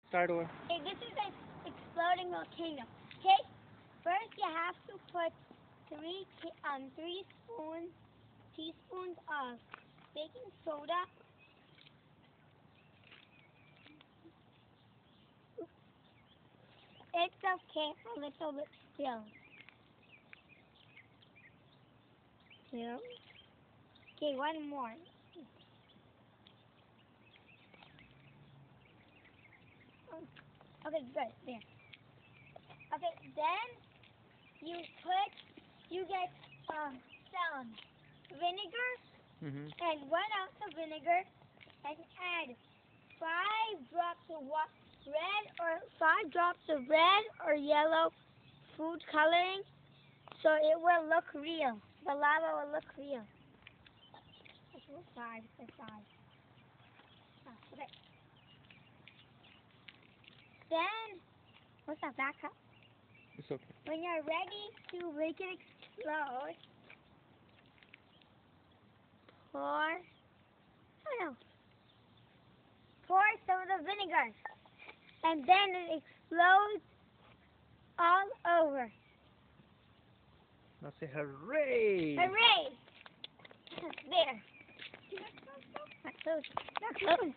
Start over. Okay, this is an exploding volcano. Okay, first you have to put three teaspoons of baking soda. It's okay, a little bit still. Still. Okay, one more. Okay, good. There. Okay, then you get some vinegar Mm-hmm. and 1 ounce of vinegar and add 5 drops of red or yellow food coloring so it will look real. The lava will look real. Five. Okay. Then, what's that back up? It's okay. When you're ready to make it explode, pour some of the vinegar, and then it explodes all over. Now say hooray! Hooray! There. Not close.